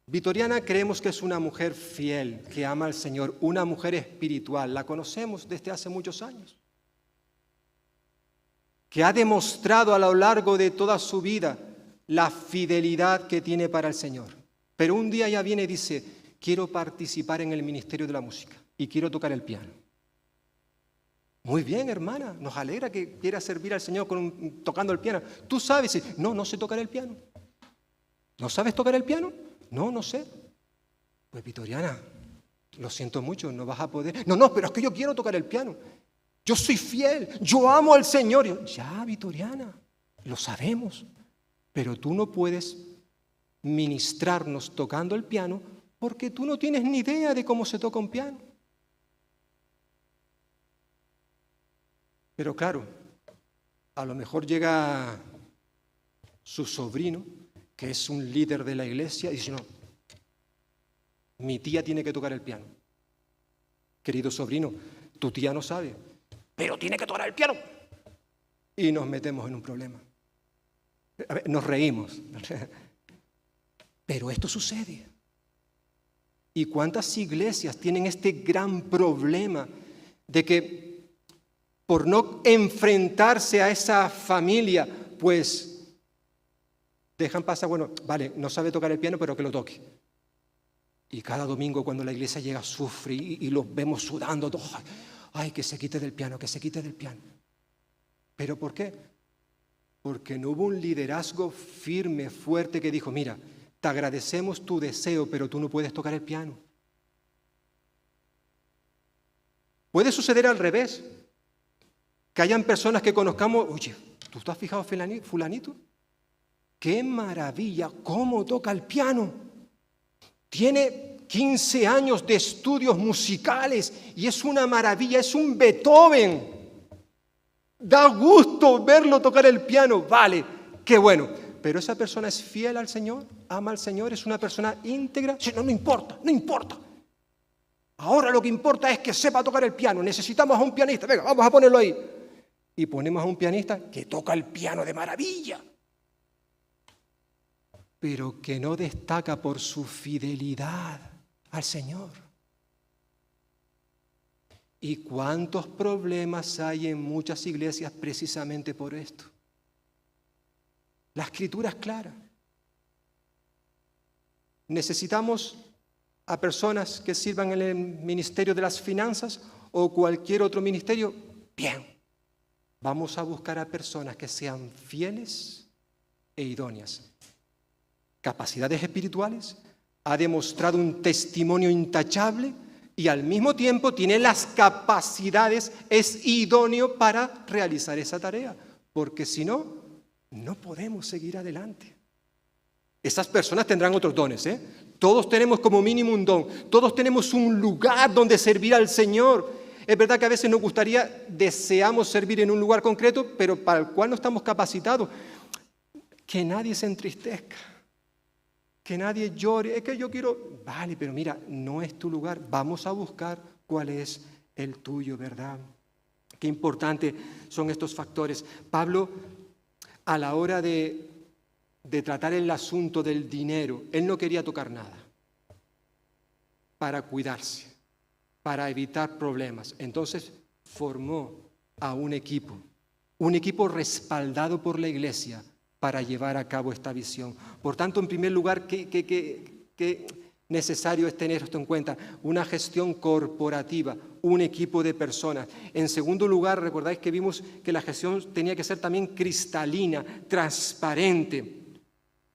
Vitoriana creemos que es una mujer fiel, que ama al Señor, una mujer espiritual, la conocemos desde hace muchos años, que ha demostrado a lo largo de toda su vida la fidelidad que tiene para el Señor. Pero un día ella viene y dice: quiero participar en el ministerio de la música y quiero tocar el piano. Muy bien, hermana, nos alegra que quiera servir al Señor tocando el piano. ¿Tú sabes? No sé tocar el piano. ¿No sabes tocar el piano? No sé. Pues Vitoriana, lo siento mucho, no vas a poder. No, pero es que yo quiero tocar el piano. Yo soy fiel, yo amo al Señor. Ya, Vitoriana, lo sabemos, pero tú no puedes ministrarnos tocando el piano porque tú no tienes ni idea de cómo se toca un piano. Pero claro, a lo mejor llega su sobrino, que es un líder de la iglesia, y dice: no, mi tía tiene que tocar el piano. Querido sobrino, tu tía no sabe, pero tiene que tocar el piano. Y nos metemos en un problema. A ver, nos reímos. Pero esto sucede. ¿Y cuántas iglesias tienen este gran problema de que por no enfrentarse a esa familia, pues dejan pasar, bueno, vale, no sabe tocar el piano, pero que lo toque. Y cada domingo cuando la iglesia llega sufre y los vemos sudando, ay, que se quite del piano, que se quite del piano. ¿Pero por qué? Porque no hubo un liderazgo firme, fuerte, que dijo, mira, te agradecemos tu deseo, pero tú no puedes tocar el piano. Puede suceder al revés, que hayan personas que conozcamos, oye, ¿tú te has fijado fulanito? ¡Qué maravilla! ¿Cómo toca el piano? Tiene 15 años de estudios musicales y es una maravilla, es un Beethoven. Da gusto verlo tocar el piano, vale, qué bueno. Pero esa persona es fiel al Señor, ama al Señor, es una persona íntegra. Sí, no importa, no importa. Ahora lo que importa es que sepa tocar el piano. Necesitamos a un pianista, venga, vamos a ponerlo ahí. Y ponemos a un pianista que toca el piano de maravilla, pero que no destaca por su fidelidad al Señor. ¿Y cuántos problemas hay en muchas iglesias precisamente por esto? La Escritura es clara. Necesitamos a personas que sirvan en el ministerio de las finanzas o cualquier otro ministerio. Bien, vamos a buscar a personas que sean fieles e idóneas. Capacidades espirituales, ha demostrado un testimonio intachable y al mismo tiempo tiene las capacidades, es idóneo para realizar esa tarea, porque si no, no podemos seguir adelante. Esas personas tendrán otros dones, ¿eh? Todos tenemos como mínimo un don, todos tenemos un lugar donde servir al Señor. Es verdad que a veces nos gustaría, deseamos servir en un lugar concreto, pero para el cual no estamos capacitados. Que nadie se entristezca, que nadie llore, es que yo quiero, vale, pero mira, no es tu lugar, vamos a buscar cuál es el tuyo, ¿verdad? Qué importante son estos factores. Pablo, a la hora de tratar el asunto del dinero, él no quería tocar nada para cuidarse, para evitar problemas. Entonces formó a un equipo respaldado por la iglesia para llevar a cabo esta visión. Por tanto, en primer lugar, ¿qué necesario es tener esto en cuenta? Una gestión corporativa, un equipo de personas. En segundo lugar, recordáis que vimos que la gestión tenía que ser también cristalina, transparente,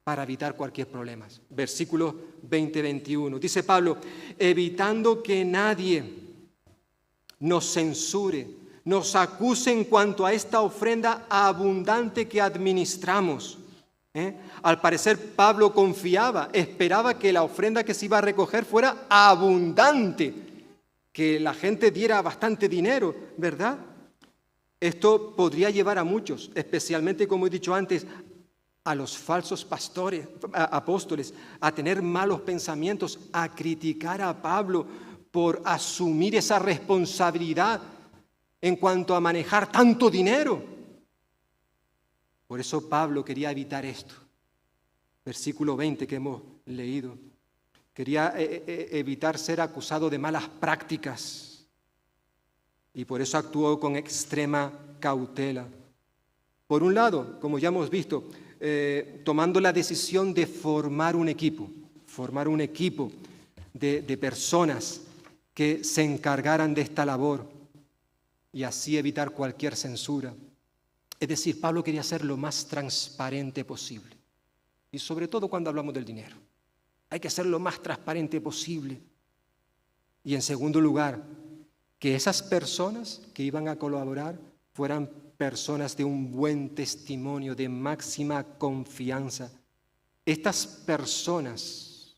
para evitar cualquier problema. Versículos 20-21. Dice Pablo, evitando que nadie nos censure, nos acuse en cuanto a esta ofrenda abundante que administramos. Al parecer Pablo confiaba, esperaba que la ofrenda que se iba a recoger fuera abundante, que la gente diera bastante dinero, ¿verdad? Esto podría llevar a muchos, especialmente, como he dicho antes, a los falsos pastores, apóstoles, a tener malos pensamientos, a criticar a Pablo por asumir esa responsabilidad en cuanto a manejar tanto dinero. Por eso Pablo quería evitar esto. Versículo 20 que hemos leído. Quería evitar ser acusado de malas prácticas y por eso actuó con extrema cautela. Por un lado, como ya hemos visto, tomando la decisión de formar un equipo de personas que se encargaran de esta labor y así evitar cualquier censura. Es decir, Pablo quería ser lo más transparente posible. Y sobre todo cuando hablamos del dinero. Hay que ser lo más transparente posible. Y en segundo lugar, que esas personas que iban a colaborar fueran personas de un buen testimonio, de máxima confianza. Estas personas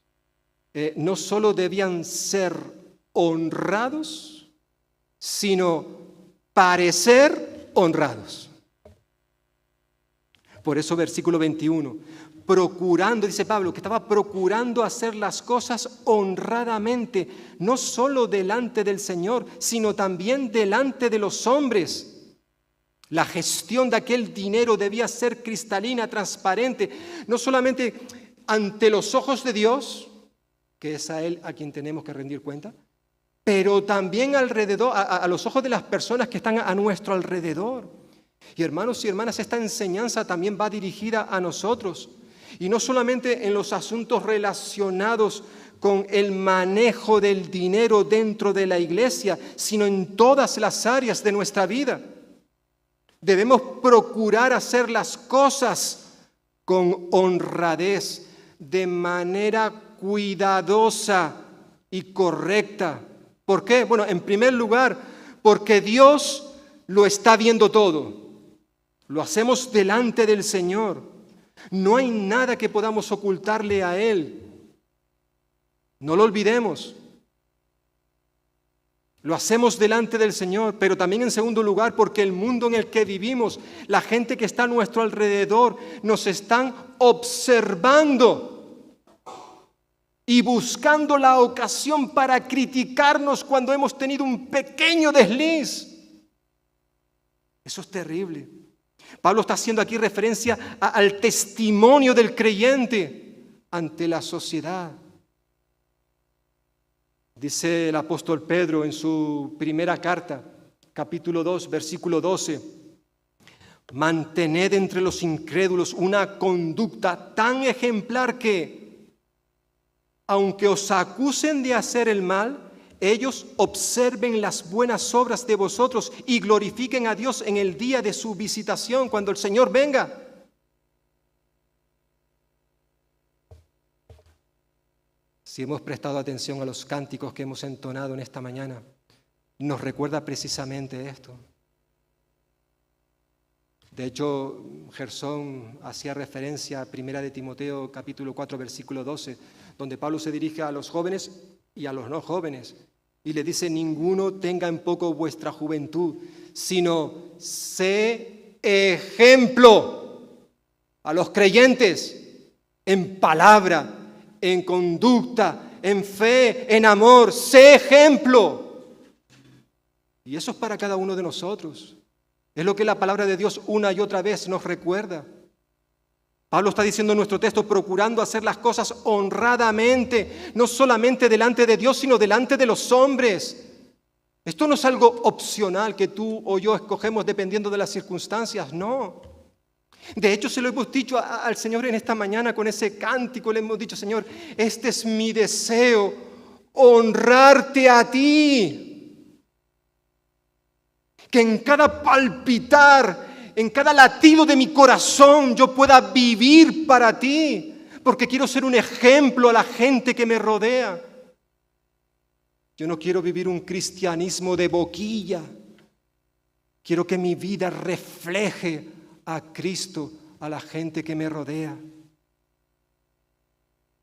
no solo debían ser honrados, sino parecer honrados. Por eso versículo 21, procurando, dice Pablo, que estaba procurando hacer las cosas honradamente, no solo delante del Señor, sino también delante de los hombres. La gestión de aquel dinero debía ser cristalina, transparente, no solamente ante los ojos de Dios, que es a Él a quien tenemos que rendir cuenta, pero también alrededor, a los ojos de las personas que están a nuestro alrededor. Y hermanos y hermanas, esta enseñanza también va dirigida a nosotros. Y no solamente en los asuntos relacionados con el manejo del dinero dentro de la iglesia, sino en todas las áreas de nuestra vida. Debemos procurar hacer las cosas con honradez, de manera cuidadosa y correcta. ¿Por qué? Bueno, en primer lugar, porque Dios lo está viendo todo. Lo hacemos delante del Señor. No hay nada que podamos ocultarle a Él. No lo olvidemos. Lo hacemos delante del Señor, pero también en segundo lugar porque el mundo en el que vivimos, la gente que está a nuestro alrededor, nos están observando y buscando la ocasión para criticarnos cuando hemos tenido un pequeño desliz. Eso es terrible. Pablo está haciendo aquí referencia al testimonio del creyente ante la sociedad. Dice el apóstol Pedro en su primera carta, capítulo 2, versículo 12, mantened entre los incrédulos una conducta tan ejemplar que, aunque os acusen de hacer el mal, ellos observen las buenas obras de vosotros y glorifiquen a Dios en el día de su visitación, cuando el Señor venga. Si hemos prestado atención a los cánticos que hemos entonado en esta mañana, nos recuerda precisamente esto. De hecho, Gersón hacía referencia a 1 de Timoteo, capítulo 4, versículo 12, donde Pablo se dirige a los jóvenes y a los no jóvenes, y le dice: ninguno tenga en poco vuestra juventud, sino sé ejemplo a los creyentes en palabra, en conducta, en fe, en amor. Sé ejemplo. Y eso es para cada uno de nosotros. Es lo que la palabra de Dios una y otra vez nos recuerda. Pablo está diciendo en nuestro texto, procurando hacer las cosas honradamente, no solamente delante de Dios, sino delante de los hombres. Esto no es algo opcional que tú o yo escogemos dependiendo de las circunstancias, no. De hecho, se lo hemos dicho al Señor en esta mañana con ese cántico, le hemos dicho: Señor, este es mi deseo, honrarte a ti. Que en cada palpitar, en cada latido de mi corazón yo pueda vivir para ti, porque quiero ser un ejemplo a la gente que me rodea. Yo no quiero vivir un cristianismo de boquilla. Quiero que mi vida refleje a Cristo, a la gente que me rodea.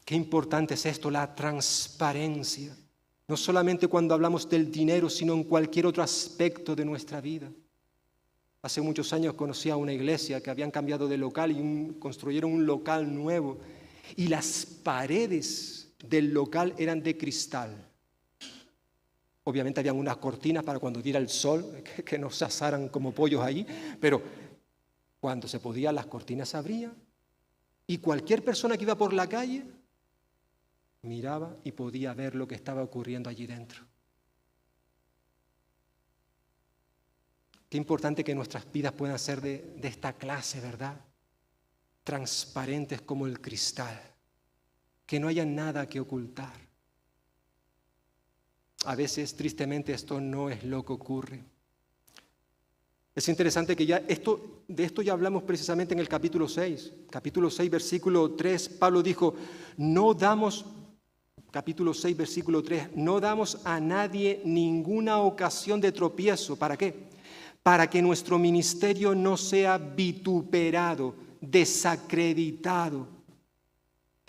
Qué importante es esto, la transparencia. No solamente cuando hablamos del dinero, sino en cualquier otro aspecto de nuestra vida. Hace muchos años conocí a una iglesia que habían cambiado de local y construyeron un local nuevo. Y las paredes del local eran de cristal. Obviamente habían unas cortinas para cuando diera el sol, que no se asaran como pollos ahí, pero cuando se podía las cortinas se abrían y cualquier persona que iba por la calle miraba y podía ver lo que estaba ocurriendo allí dentro. Qué importante que nuestras vidas puedan ser de esta clase, ¿verdad? Transparentes como el cristal, que no haya nada que ocultar. A veces, tristemente, esto no es lo que ocurre. Es interesante que de esto ya hablamos precisamente en el capítulo 6. Capítulo 6, versículo 3, Pablo dijo, capítulo 6, versículo 3, no damos a nadie ninguna ocasión de tropiezo. ¿Para qué? Para que nuestro ministerio no sea vituperado, desacreditado.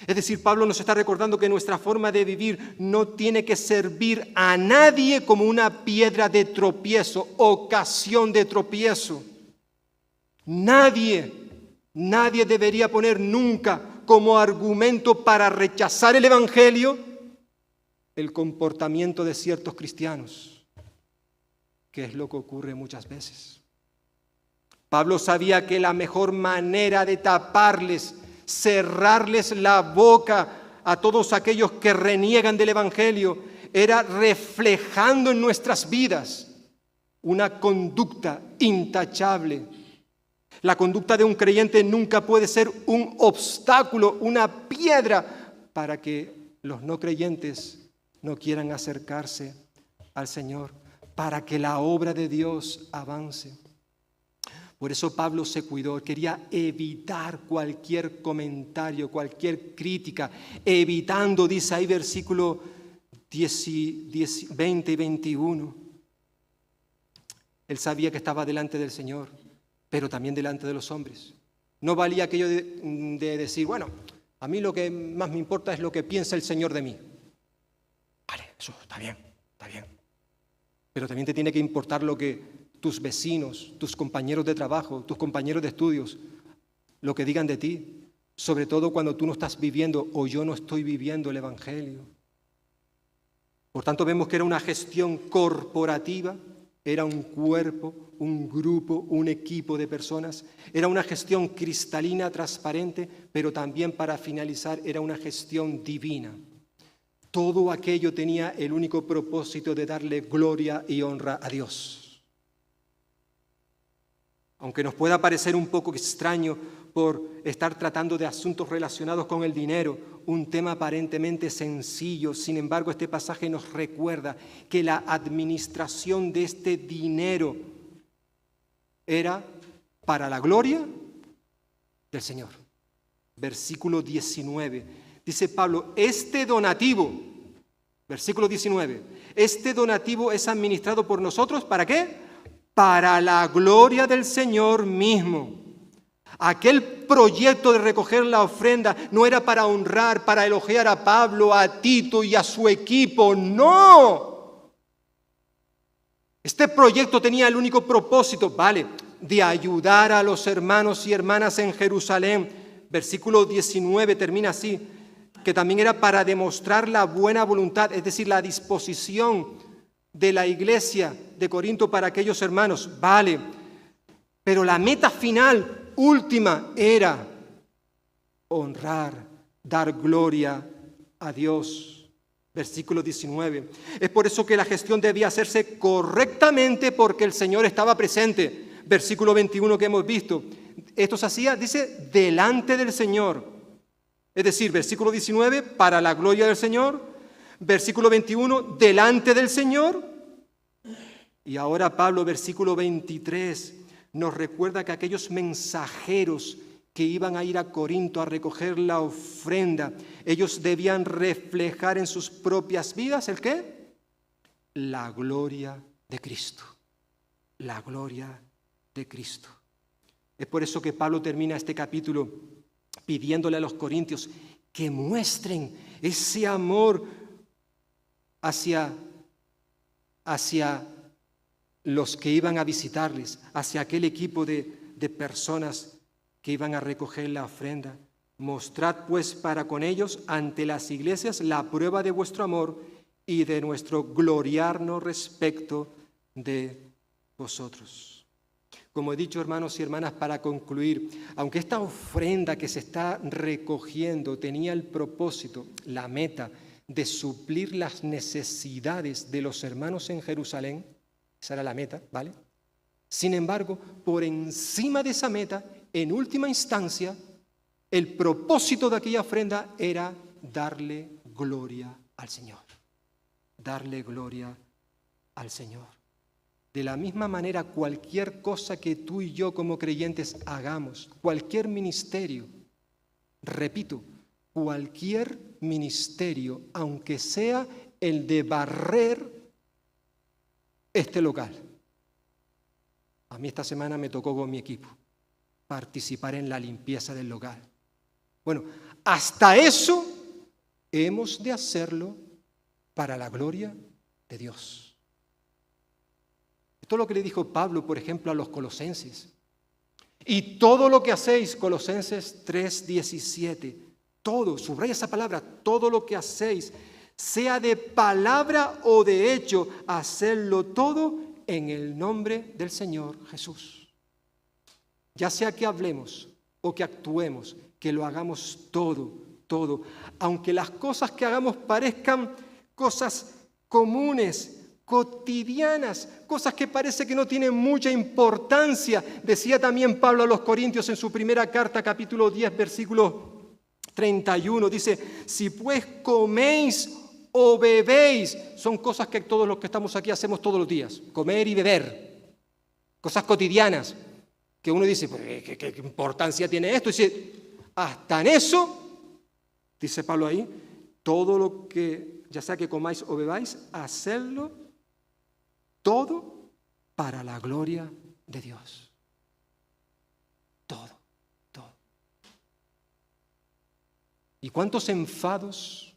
Es decir, Pablo nos está recordando que nuestra forma de vivir no tiene que servir a nadie como una piedra de tropiezo, ocasión de tropiezo. Nadie debería poner nunca como argumento para rechazar el Evangelio el comportamiento de ciertos cristianos, que es lo que ocurre muchas veces. Pablo sabía que la mejor manera de taparles, cerrarles la boca a todos aquellos que reniegan del Evangelio, era reflejando en nuestras vidas una conducta intachable. La conducta de un creyente nunca puede ser un obstáculo, una piedra para que los no creyentes no quieran acercarse al Señor, para que la obra de Dios avance. Por eso Pablo se cuidó, quería evitar cualquier comentario, cualquier crítica, evitando, dice ahí versículo 20 y 21. Él sabía que estaba delante del Señor, pero también delante de los hombres. No valía aquello de decir, bueno, a mí lo que más me importa es lo que piensa el Señor de mí. Vale, eso está bien, está bien. Pero también te tiene que importar lo que tus vecinos, tus compañeros de trabajo, tus compañeros de estudios, lo que digan de ti, sobre todo cuando tú no estás viviendo o yo no estoy viviendo el Evangelio. Por tanto, vemos que era una gestión corporativa, era un cuerpo, un grupo, un equipo de personas, era una gestión cristalina, transparente, pero también, para finalizar, era una gestión divina. Todo aquello tenía el único propósito de darle gloria y honra a Dios. Aunque nos pueda parecer un poco extraño por estar tratando de asuntos relacionados con el dinero, un tema aparentemente sencillo, sin embargo, este pasaje nos recuerda que la administración de este dinero era para la gloria del Señor. Versículo 19. Dice Pablo, este donativo, versículo 19, este donativo es administrado por nosotros, ¿para qué? Para la gloria del Señor mismo. Aquel proyecto de recoger la ofrenda no era para honrar, para elogiar a Pablo, a Tito y a su equipo, no. Este proyecto tenía el único propósito, de ayudar a los hermanos y hermanas en Jerusalén. Versículo 19 termina así, que también era para demostrar la buena voluntad, es decir, la disposición de la iglesia de Corinto para aquellos hermanos, pero la meta final, última, era honrar, dar gloria a Dios. Versículo 19. Es por eso que la gestión debía hacerse correctamente, porque el Señor estaba presente. Versículo 21 que hemos visto. Esto se hacía, dice, delante del Señor. Es decir, versículo 19, para la gloria del Señor. Versículo 21, delante del Señor. Y ahora Pablo, versículo 23, nos recuerda que aquellos mensajeros que iban a ir a Corinto a recoger la ofrenda, ellos debían reflejar en sus propias vidas, ¿el qué? La gloria de Cristo. La gloria de Cristo. Es por eso que Pablo termina este capítulo pidiéndole a los corintios que muestren ese amor hacia los que iban a visitarles, hacia aquel equipo de personas que iban a recoger la ofrenda. Mostrad pues para con ellos ante las iglesias la prueba de vuestro amor y de nuestro gloriarnos respecto de vosotros. Como he dicho, hermanos y hermanas, para concluir, aunque esta ofrenda que se está recogiendo tenía el propósito, la meta, de suplir las necesidades de los hermanos en Jerusalén, esa era la meta, ¿vale? Sin embargo, por encima de esa meta, en última instancia, el propósito de aquella ofrenda era darle gloria al Señor. Darle gloria al Señor. De la misma manera, cualquier cosa que tú y yo como creyentes hagamos, cualquier ministerio, repito, cualquier ministerio, aunque sea el de barrer este local. A mí esta semana me tocó con mi equipo participar en la limpieza del local. Bueno, hasta eso hemos de hacerlo para la gloria de Dios. Esto es lo que le dijo Pablo, por ejemplo, a los colosenses. Y todo lo que hacéis, Colosenses 3:17, todo, subraya esa palabra, todo lo que hacéis, sea de palabra o de hecho, hacerlo todo en el nombre del Señor Jesús. Ya sea que hablemos o que actuemos, que lo hagamos todo todo. Aunque las cosas que hagamos parezcan cosas comunes, cotidianas, cosas que parece que no tienen mucha importancia. Decía también Pablo a los Corintios en su primera carta, capítulo 10, versículo 31, dice, si pues coméis o bebéis, son cosas que todos los que estamos aquí hacemos todos los días, comer y beber, cosas cotidianas, que uno dice, ¿qué importancia tiene esto? Y dice, hasta en eso, dice Pablo ahí, todo lo que, ya sea que comáis o bebáis, hacedlo todo para la gloria de Dios. Todo, todo. ¿Y cuántos enfados,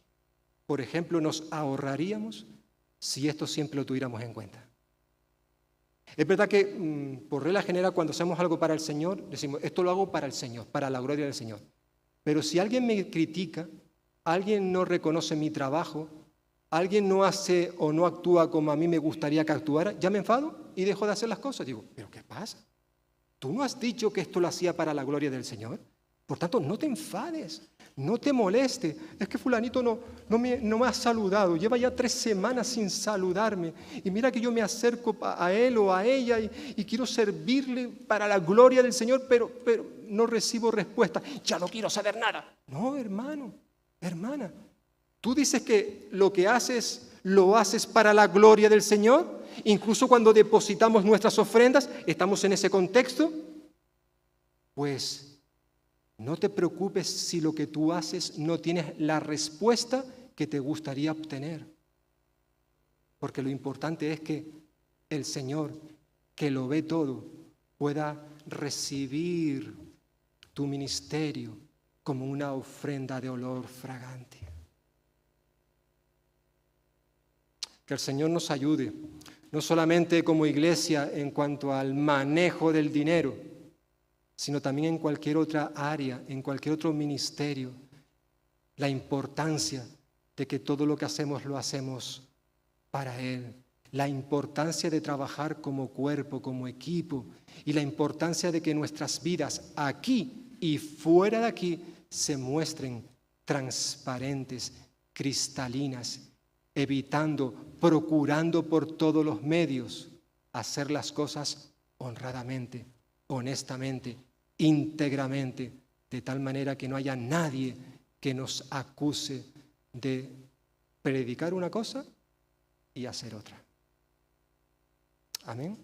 por ejemplo, nos ahorraríamos si esto siempre lo tuviéramos en cuenta? Es verdad que por regla general cuando hacemos algo para el Señor, decimos, esto lo hago para el Señor, para la gloria del Señor. Pero si alguien me critica, alguien no reconoce mi trabajo, alguien no hace o no actúa como a mí me gustaría que actuara, ya me enfado y dejo de hacer las cosas. Digo, ¿pero qué pasa? ¿Tú no has dicho que esto lo hacía para la gloria del Señor? Por tanto, no te enfades, no te moleste. Es que fulanito no me ha saludado, lleva ya 3 semanas sin saludarme. Y mira que yo me acerco a él o a ella y quiero servirle para la gloria del Señor, pero no recibo respuesta. Ya no quiero saber nada. No, hermano, hermana. ¿Tú dices que lo que haces, lo haces para la gloria del Señor? Incluso cuando depositamos nuestras ofrendas, ¿estamos en ese contexto? Pues no te preocupes si lo que tú haces no tienes la respuesta que te gustaría obtener. Porque lo importante es que el Señor, que lo ve todo, pueda recibir tu ministerio como una ofrenda de olor fragante. Que el Señor nos ayude, no solamente como iglesia en cuanto al manejo del dinero, sino también en cualquier otra área, en cualquier otro ministerio, la importancia de que todo lo que hacemos lo hacemos para Él, la importancia de trabajar como cuerpo, como equipo, y la importancia de que nuestras vidas aquí y fuera de aquí se muestren transparentes, cristalinas, evitando, procurando por todos los medios hacer las cosas honradamente, honestamente, íntegramente, de tal manera que no haya nadie que nos acuse de predicar una cosa y hacer otra. Amén.